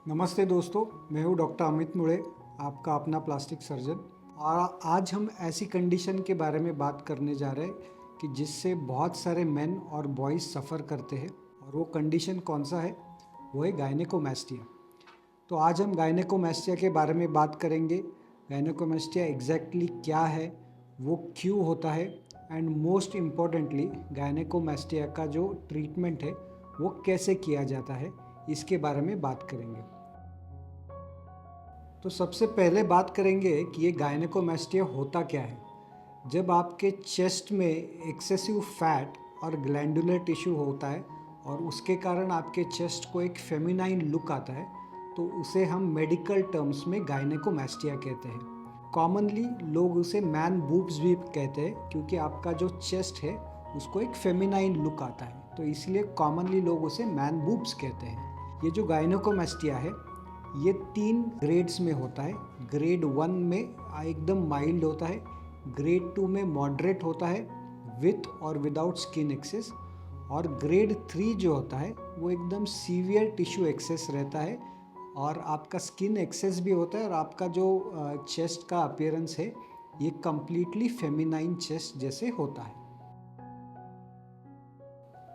नमस्ते दोस्तों, मैं हूँ डॉक्टर अमित मुड़े, आपका अपना प्लास्टिक सर्जन। और आज हम ऐसी कंडीशन के बारे में बात करने जा रहे हैं कि जिससे बहुत सारे मेन और बॉयज़ सफ़र करते हैं। और वो कंडीशन कौन सा है? वो है गायनेकोमास्टिया। तो आज हम गायनेकोमास्टिया के बारे में बात करेंगे। गायनेकोमास्टिया एग्जैक्टली क्या है, वो क्यों होता है, एंड मोस्ट इम्पॉर्टेंटली गायनेकोमास्टिया का जो ट्रीटमेंट है वो कैसे किया जाता है, इसके बारे में बात करेंगे। तो सबसे पहले बात करेंगे कि ये गायनेकोमास्टिया होता क्या है। जब आपके चेस्ट में एक्सेसिव फैट और ग्लैंडुलर टिश्यू होता है और उसके कारण आपके चेस्ट को एक फेमिनाइन लुक आता है, तो उसे हम मेडिकल टर्म्स में गायनेकोमास्टिया कहते हैं। कॉमनली लोग उसे मैन बूब्स भी कहते हैं, क्योंकि आपका जो चेस्ट है उसको एक फेमिनाइन लुक आता है, तो इसलिए कॉमनली लोग उसे मैन बूब्स कहते हैं। ये जो गायनेकोमास्टिया है ये 3 ग्रेड्स में होता है। ग्रेड 1 में एकदम माइल्ड होता है, ग्रेड 2 में मॉडरेट होता है विथ और विदाउट स्किन एक्सेस, और ग्रेड 3 जो होता है वो एकदम सीवियर टिश्यू एक्सेस रहता है और आपका स्किन एक्सेस भी होता है, और आपका जो चेस्ट का अपीयरेंस है ये कम्प्लीटली फेमिनाइन चेस्ट जैसे होता है।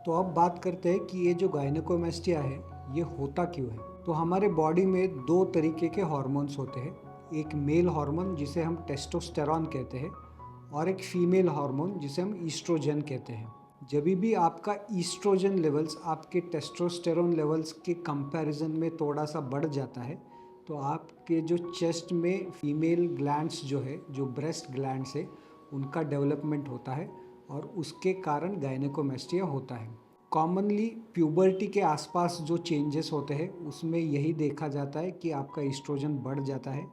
तो अब बात करते हैं कि ये जो गायनेकोमास्टिया है ये होता क्यों है। तो हमारे बॉडी में 2 तरीके के हार्मोन्स होते हैं, एक मेल हार्मोन जिसे हम टेस्टोस्टेरॉन कहते हैं और एक फीमेल हार्मोन जिसे हम ईस्ट्रोजन कहते हैं। जब भी आपका ईस्ट्रोजन लेवल्स आपके टेस्टोस्टेरॉन लेवल्स के कंपैरिजन में थोड़ा सा बढ़ जाता है, तो आपके जो चेस्ट में फीमेल ग्लैंड्स जो है, जो ब्रेस्ट ग्लैंड्स है, उनका डेवलपमेंट होता है और उसके कारण गायनेकोमास्टिया होता है। कॉमनली प्यूबर्टी के आसपास जो चेंजेस होते हैं उसमें यही देखा जाता है कि आपका ईस्ट्रोजन बढ़ जाता है,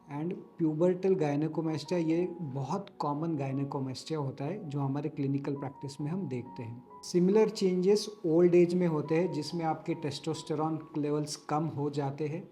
एंड प्यूबर्टल गायनेकोमास्टिया ये बहुत कॉमन गायनेकोमास्टिया होता है जो हमारे क्लिनिकल प्रैक्टिस में हम देखते हैं। सिमिलर चेंजेस ओल्ड एज में होते हैं जिसमें आपके टेस्टोस्टेरॉन लेवल्स कम हो जाते हैं,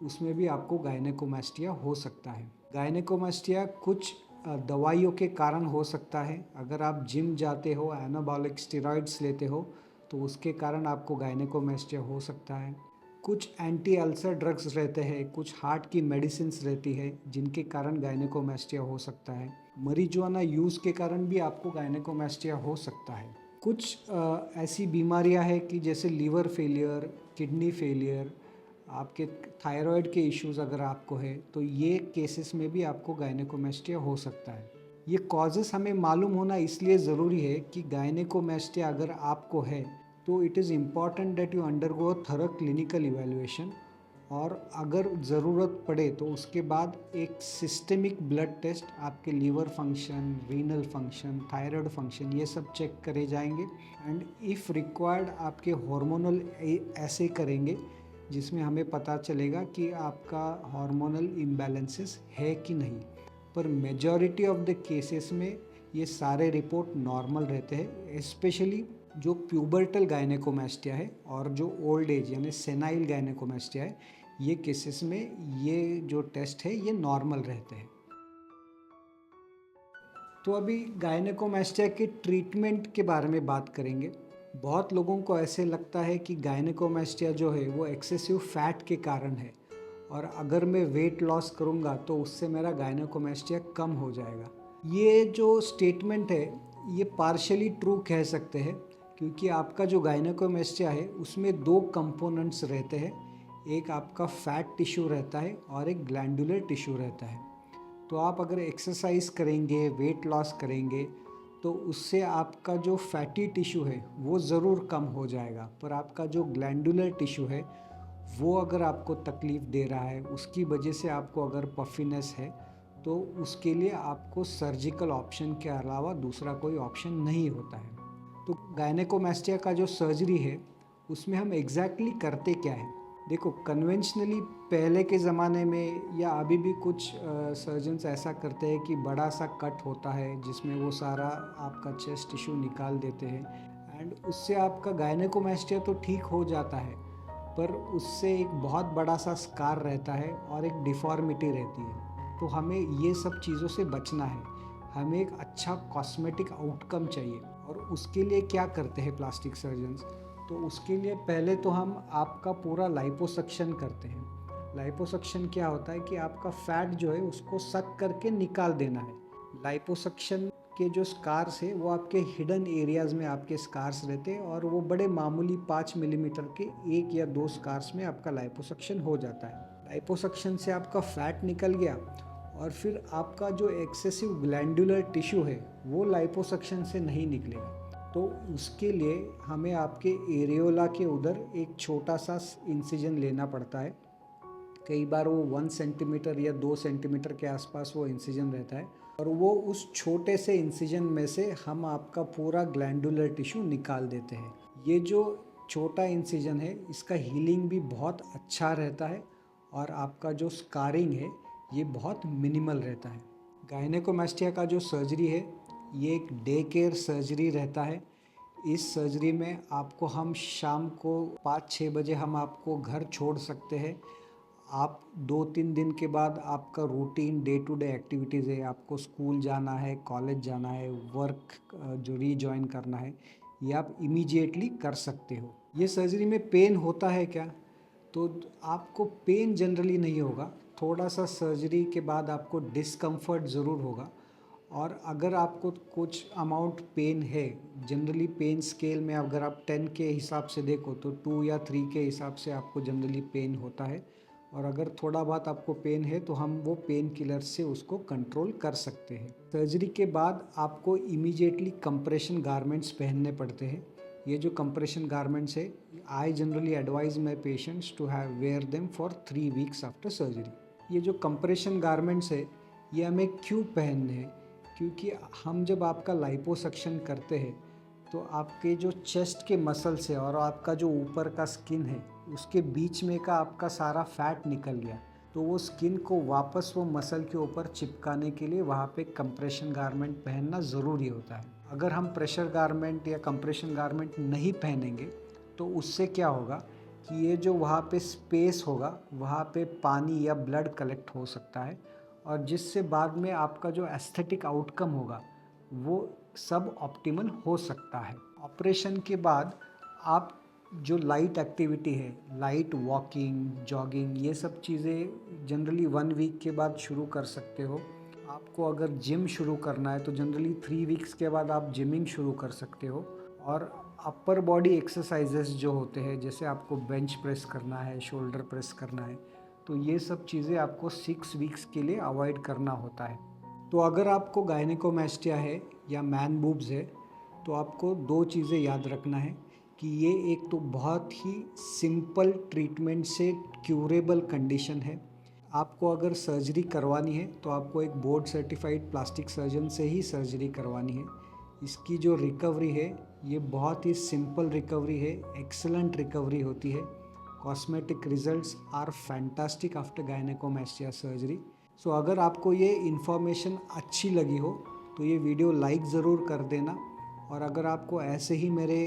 उसमें भी आपको गायनेकोमास्टिया हो सकता है। गायनेकोमास्टिया कुछ दवाइयों के कारण हो सकता है। अगर आप जिम जाते हो, एनाबॉलिक स्टेरॉइड्स लेते हो, तो उसके कारण आपको गायनेकोमास्टिया हो सकता है। कुछ एंटी अल्सर ड्रग्स रहते हैं, कुछ हार्ट की मेडिसिन्स रहती है जिनके कारण गायनेकोमास्टिया हो सकता है। मरीजुआना यूज़ के कारण भी आपको गायनेकोमास्टिया हो सकता है। कुछ ऐसी बीमारियां हैं कि जैसे लीवर फेलियर, किडनी फेलियर, आपके थायराइड के इश्यूज़ अगर आपको है, तो ये केसेस में भी आपको गायनेकोमास्टिया हो सकता है। ये कॉजेस हमें मालूम होना इसलिए ज़रूरी है कि गायनेकोमास्टिया अगर आपको है तो it is important that you undergo thorough clinical evaluation, और अगर ज़रूरत पड़े तो उसके बाद एक सिस्टेमिक ब्लड टेस्ट, आपके liver function, renal function, thyroid function, ये सब चेक करे जाएंगे। एंड इफ़ रिक्वायर्ड आपके हार्मोनल ऐसे करेंगे जिसमें हमें पता चलेगा कि आपका हार्मोनल इम्बैलेंसेस है कि नहीं। पर मेजॉरिटी ऑफ द केसेस में ये सारे रिपोर्ट नॉर्मल रहते हैं, स्पेशली जो प्यूबर्टल गायनेकोमास्टिया है और जो ओल्ड एज यानी सेनाइल गायनेकोमास्टिया है, ये केसेस में ये जो टेस्ट है ये नॉर्मल रहते हैं। तो अभी गायनेकोमास्टिया के ट्रीटमेंट के बारे में बात करेंगे। बहुत लोगों को ऐसे लगता है कि गायनेकोमास्टिया जो है वो एक्सेसिव फैट के कारण है, और अगर मैं वेट लॉस करूँगा तो उससे मेरा गायनेकोमास्टिया कम हो जाएगा। ये जो स्टेटमेंट है ये पार्शली ट्रू कह सकते हैं, क्योंकि आपका जो गायनेकोमास्टिया है उसमें 2 कंपोनेंट्स रहते हैं, एक आपका फैट टिश्यू रहता है और एक ग्लैंडुलर टिश्यू रहता है। तो आप अगर एक्सरसाइज करेंगे, वेट लॉस करेंगे, तो उससे आपका जो फैटी टिश्यू है वो ज़रूर कम हो जाएगा, पर आपका जो ग्लैंडुलर टिश्यू है वो अगर आपको तकलीफ़ दे रहा है, उसकी वजह से आपको अगर पफिनेस है, तो उसके लिए आपको सर्जिकल ऑप्शन के अलावा दूसरा कोई ऑप्शन नहीं होता है। तो गायनेकोमास्टिया का जो सर्जरी है उसमें हम एग्जैक्टली करते क्या है। देखो, कन्वेंशनली पहले के ज़माने में या अभी भी कुछ सर्जन्स ऐसा करते हैं कि बड़ा सा कट होता है जिसमें वो सारा आपका चेस्ट टिश्यू निकाल देते हैं, एंड उससे आपका गायनेकोमास्टिया तो ठीक हो जाता है, पर उससे एक बहुत बड़ा सा स्कार रहता है और एक डिफॉर्मिटी रहती है। तो हमें ये सब चीज़ों से बचना है, हमें एक अच्छा कॉस्मेटिक आउटकम चाहिए। और उसके लिए क्या करते हैं प्लास्टिक सर्जन्स, तो उसके लिए पहले तो हम आपका पूरा लाइपोसक्शन करते हैं। लाइपोसक्शन क्या होता है कि आपका फैट जो है उसको सक करके निकाल देना है। लाइपोसक्शन के जो स्कार्स है वो आपके हिडन एरियाज़ में आपके स्कार्स रहते हैं और वो बड़े मामूली 5 मिलीमीटर के 1 या 2 स्कार्स में आपका लाइपोसक्शन हो जाता है। लाइपोसक्शन से आपका फैट निकल गया और फिर आपका जो एक्सेसिव ग्लैंडुलर टिश्यू है वो लाइपोसक्शन से नहीं निकलेगा। तो उसके लिए हमें आपके एरियोला के उधर एक छोटा सा इंसिजन लेना पड़ता है। कई बार वो 1 सेंटीमीटर या 2 सेंटीमीटर के आसपास वो इंसिजन रहता है और वो उस छोटे से इंसिजन में से हम आपका पूरा ग्लैंडुलर टिश्यू निकाल देते हैं। ये जो छोटा इंसिजन है इसका हीलिंग भी बहुत अच्छा रहता है और आपका जो स्कारिंग है ये बहुत मिनिमल रहता है। गायनेकोमास्टिया का जो सर्जरी है ये एक डे केयर सर्जरी रहता है। इस सर्जरी में आपको हम शाम को 5-6 बजे हम आपको घर छोड़ सकते हैं। आप 2-3 दिन के बाद आपका routine day to day activities है, आपको स्कूल जाना है, कॉलेज जाना है, वर्क जो रीजॉइन करना है, ये आप इमीडिएटली कर सकते हो। ये सर्जरी में पेन होता है क्या? तो आपको पेन जनरली नहीं होगा, थोड़ा सा सर्जरी के बाद आपको डिस्कम्फर्ट ज़रूर होगा। और अगर आपको कुछ अमाउंट पेन है, जनरली पेन स्केल में अगर आप 10 के हिसाब से देखो तो 2 या 3 के हिसाब से आपको जनरली पेन होता है। और अगर थोड़ा बहुत आपको पेन है तो हम वो पेन किलर से उसको कंट्रोल कर सकते हैं। सर्जरी के बाद आपको इमीडिएटली कंप्रेशन गारमेंट्स पहनने पड़ते हैं। ये जो कंप्रेशन गारमेंट्स है, I generally advise my patients to have wear them for 3 weeks after surgery. ये जो कंप्रेशन गारमेंट्स है ये हमें क्यों पहनने हैं? क्योंकि हम जब आपका लाइपोसक्शन करते हैं तो आपके जो चेस्ट के मसल्स है और आपका जो ऊपर का स्किन है उसके बीच में का आपका सारा फैट निकल गया, तो वो स्किन को वापस वो मसल के ऊपर चिपकाने के लिए वहाँ पे कंप्रेशन गारमेंट पहनना ज़रूरी होता है। अगर हम प्रेशर गारमेंट या कंप्रेशन गारमेंट नहीं पहनेंगे तो उससे क्या होगा कि ये जो वहाँ पे स्पेस होगा वहाँ पे पानी या ब्लड कलेक्ट हो सकता है और जिससे बाद में आपका जो एस्थेटिक आउटकम होगा वो सब ऑप्टिमल हो सकता है। ऑपरेशन के बाद आप जो लाइट एक्टिविटी है, लाइट वॉकिंग, जॉगिंग, ये सब चीज़ें जनरली 1 वीक के बाद शुरू कर सकते हो। आपको अगर जिम शुरू करना है तो जनरली 3 वीक्स के बाद आप जिमिंग शुरू कर सकते हो। और अपर बॉडी एक्सरसाइजेस जो होते हैं, जैसे आपको बेंच प्रेस करना है, शोल्डर प्रेस करना है, तो ये सब चीज़ें आपको 6 वीक्स के लिए अवॉइड करना होता है। तो अगर आपको गायनेकोमास्टिया है या मैन बूब्स है तो आपको 2 चीज़ें याद रखना है कि ये एक तो बहुत ही सिंपल ट्रीटमेंट से क्यूरेबल कंडीशन है। आपको अगर सर्जरी करवानी है तो आपको एक बोर्ड सर्टिफाइड प्लास्टिक सर्जन से ही सर्जरी करवानी है। इसकी जो रिकवरी है ये बहुत ही सिंपल रिकवरी है, एक्सेलेंट रिकवरी होती है। Cosmetic results are fantastic after gynaecomastia surgery. So अगर आपको ये इन्फॉर्मेशन अच्छी लगी हो तो ये वीडियो लाइक ज़रूर कर देना और अगर आपको ऐसे ही मेरे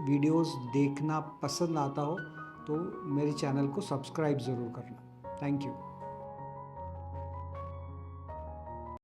वीडियोस देखना पसंद आता हो तो मेरे चैनल को सब्सक्राइब ज़रूर करना। Thank you.